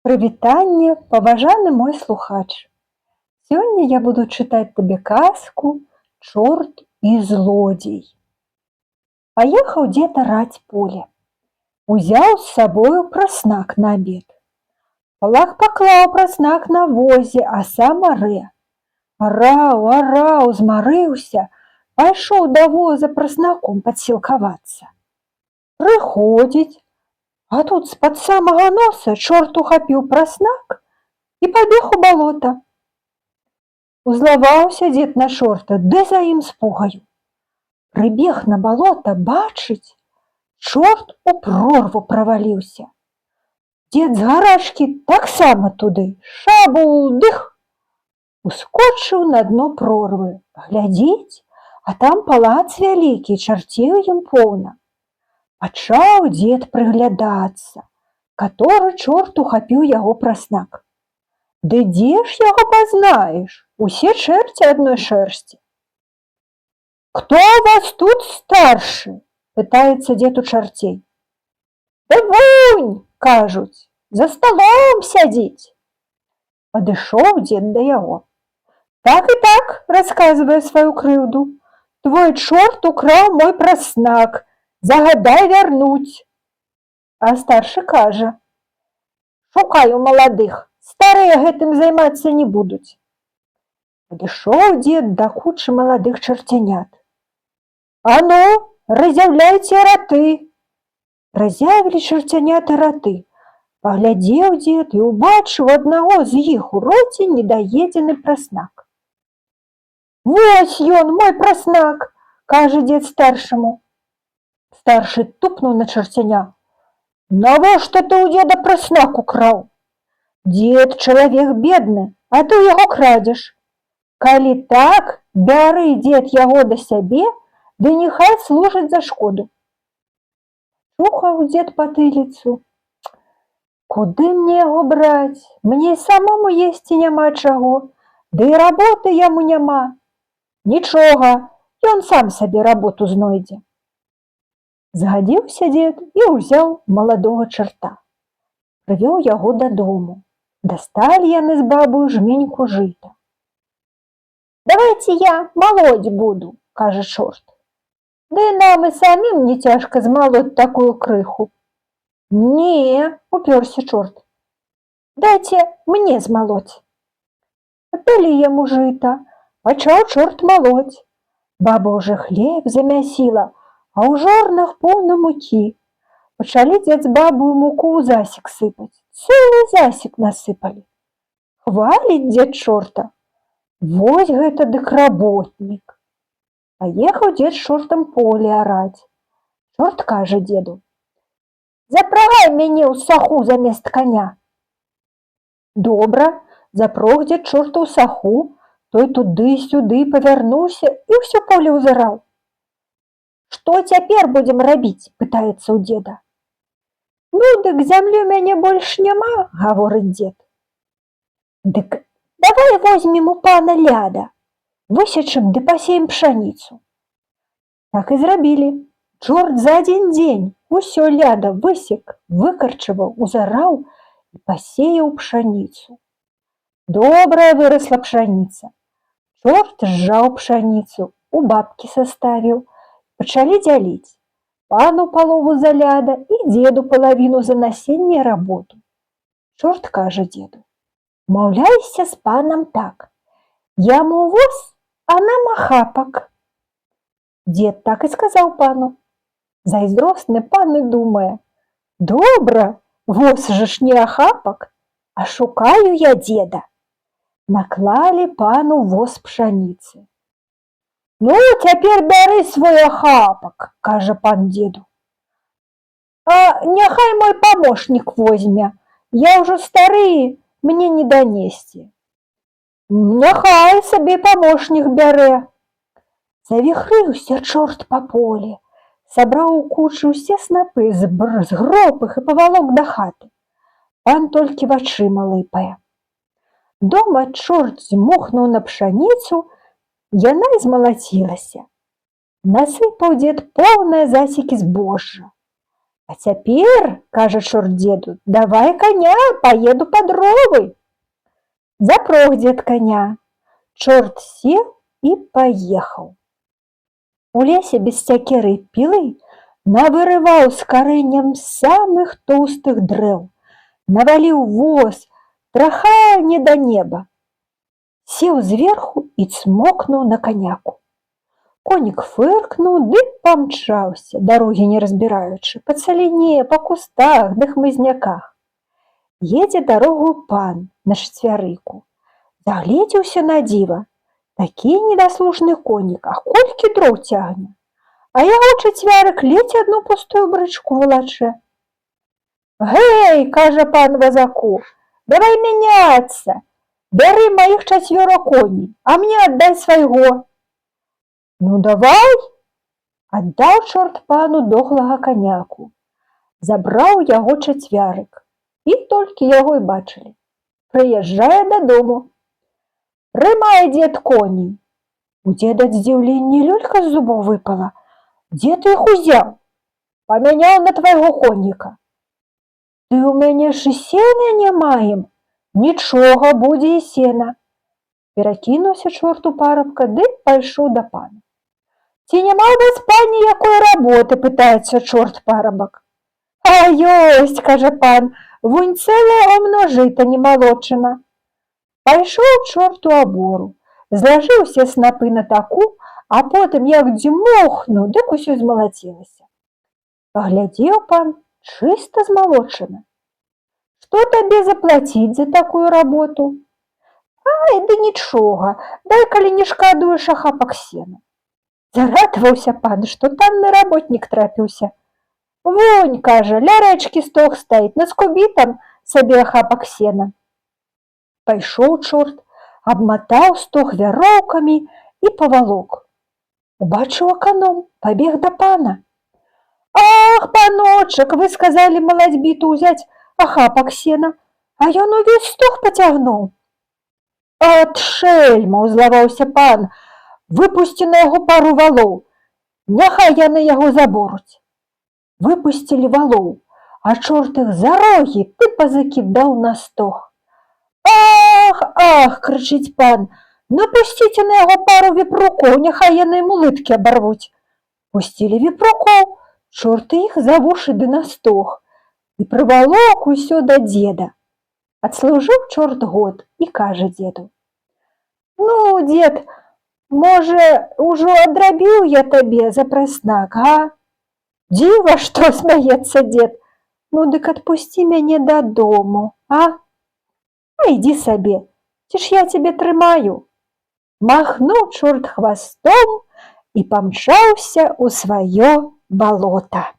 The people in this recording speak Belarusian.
Прывітанне, паважаны мой слухач. Сёння я буду чытаць табе казку «Чорт і злодзей». Паехаў дзед араць поле. Узяў з сабою праснак на абед. Палах паклаў праснак на возе, а сам арэ. Араў, змарыўся, пайшоў да воза праснаком падсілкавацца. Прыходзіць, а тут з-пад самага носа чорт ухапіў праснак і пабег у балота. Узлаваўся дзед на чорта, ды за ім з пугаю. Прыбег на балота, бачыць, чорт у прорву праваліўся. Дзед з гарачкі таксама туды, шабул-дых! Ускочыў на дно прорвы, глядзіць, а там палац вялікі, чарцей у ім поўна. Пачаў дзед прыглядацца, каторы чорт ухапіў яго праснак. Ды дзе ж яго пазнаеш? Усе чэрці адной шэрсці. «Кто у вас тут старшы?» – пытаецца дзед у чарцей. «Да вунь!» – кажуць, «за сталом сядзіць!» Падышоў дзед да яго. «Так і так, – расказвае сваю крыўду, – твой чорт украў мой праснак, загадай вярнуць!» А старшы кажа: «Шукаю маладых, старыя гэтым займацца не будуць». Падышоў дзед да кучы маладых чарцянят. «А ну, разяўляйце раты!» Разявілі чарцяняты раты. Паглядзеў дзед і ўбачыў аднаго з іх у роце недаедзены праснак. «Вось ён, мой праснак!» – кажа дзед старшаму. Старшы тупнуў на чарцяня. «Навошта ты ў дзеда праснак украў? Дзед чалавек бедны, а ты яго крадзеш. Калі так, бяры, дзед, яго да сябе, ды няхай служыць за шкоду». Чухаў дзед патыліцу. «Куды мне яго браць? Мне самому есці няма чаго, ды і работы яму няма. Нічога, ён сам сабе работу знойдзе». Згадзіўся дзед і ўзяў маладога чарта. Прывёў яго дадому. Дасталі яны з бабою жменьку жыта. «Давайце я малоць буду», – кажа чорт. «Ды нам і самім не цяжка змалоць такую крыху». «Не», – упёрся чорт, – «дайце мне змалоць». Далі яму жыта, пачаў чорт малоць. Баба ўжо хлеб замясіла, а ў жорнах поўна мукі. Пачалі дзед з бабою муку ў засек сыпаць. Цэлы засек насыпалі. Хваліць дзед чорта. Вось гэта дык работнік. Паехаў дзед з чортам поле араць. Чорт кажа дзеду: «Запрагай мяне ў саху замест коня». Добра, запрог дзед чорта ў саху, той туды-сюды павярнуўся і ўсё поле ўзыраў. «Што цяпер будзем рабіць?» – пытаецца ў дзеда. «Ну, дык зямлі ў мяне больш няма», – гаворыць дзед. «Дык давай возьмем у пана ляда, высечым ды пасеем пшаніцу». Так і зрабілі. Чорт за адзін дзень усё ляда высек, выкарчаваў, узараў і пасеяў пшаніцу. Добрая вырасла пшаніца. Чорт зжаў пшаніцу, у бабкі саставіў, пачалі дзяліць. Пану палову за ляда і дзеду палавіну за насенне работу. Чорт кажа дзеду: «Маўляйся з панам так, яму воз, а нам ахапак». Дзед так і сказаў пану. Зайздросны пан і думае: «Добра, воз жа ж не ахапак, а шукаю я дзеда». Наклалі пану воз пшаніцы. «Ну, цяпер бяры свой ахапак», – кажа пан дзеду. «А няхай мой памочнік возьме, я ўжо стары, мне не данесці». «Няхай сабе памочнік бярэ». Завіхрыўся чорт па полі, сабраў у кучу ўсе снапы, згроб іх і павалок да хаты. Пан толькі вачыма лыпае. Дома чорт змухнуў на пшаніцу, яна і змалацілася. Насыпаў дзед поўныя засекі збожжа. А цяпер, кажа чорт дзеду, давай коня, поеду па дровы. Запрог дзед коня. Чорт сел і паехаў. У лесе без сякеры і пілы навырываў з карэннем самых тоўстых дрэў, наваліў воз, траха не да неба. Сеў зверху і цмокнуў на коняку. Конік фыркнуў ды памчаўся, дарогі не разбіраючы, па цаліне, па кустах ды хмызняках. Едзе дарогу пан на чацвярыку. Загледзеўся на дзіва. Такі недаслушны конік, а колькі дроў цягне. А яго чацвярык ледзь адну пустую брычку валачэ. «Гэй, – кажа пан вазаку, – давай мяняцца. Бяры маіх 4 коней, а мне аддай свайго». «Ну, давай!» Аддаў чорт пану дохлага коняку. Забраў яго чацвярык. І толькі яго і бачылі. Прыязджае дадому. «Прымай, дзед, коней!» У дзеда ад здзіўлення люлька з зубоў выпала. «Дзе ты іх узяў?» «Памяняў на твайго коніка». «Ты ў мяне ж і сена не маем?» «Нічога, будзе і сена». Перакінуўся чорт у парабка, ды пайшоў да пана. «Ці няма ў вас, пані, якой работы?» – пытаецца чорт парабак. «А ёсць, – кажа пан, – вунь цэлае множыта не малочана». Пайшоў чорт у абору, злажыў усе снапы на таку, а потым як дзьмухнуў, дык усё змалацілася. Паглядзеў пан, чыста змалочана. «Што табе заплаціць за такую работу?» «Ай, ды нічога, дай, калі не шкадуеш, ахапак сена». Зарадаваўся пан, што танны работнік трапіўся. «Вунь, – кажа, – ля рэчкі стог стаіць, наскубі там сабе ахапак сена». Пайшоў чорт, абматаў стог вяроўкамі і павалок. Убачыў аканом, пабег да пана. «Ах, паночак, вы сказалі малацьбіту ўзяць ахапак сена, а ён увесь стог пацягнуў». «От шэльма!» – узлаваўся пан. «Выпусці на яго пару валоў, няхай яны яго заборуць». Выпусцілі валоў, а чорт іх за рогі ты пазакідаў на стог. «Ах, ах!» – крычыць пан. «Напусціце на яго пару віпрукоў, няхай яны ему лыткі абарвуць». Пусцілі віпрукоў, чорт іх за вушы ды на стог і прывалок усё да дзеда. Адслужыў чорт год і кажа дзеду: «Ну, дзед, можа, ужо адрабіў я табе за праснак, га?» «Дзіва, што, – смяецца дзед, – ну дык адпусці мяне дадому, а? А ідзі сабе, ці ж я цябе трымаю». Махнуў чорт хвастом і памчаўся ў сваё балота.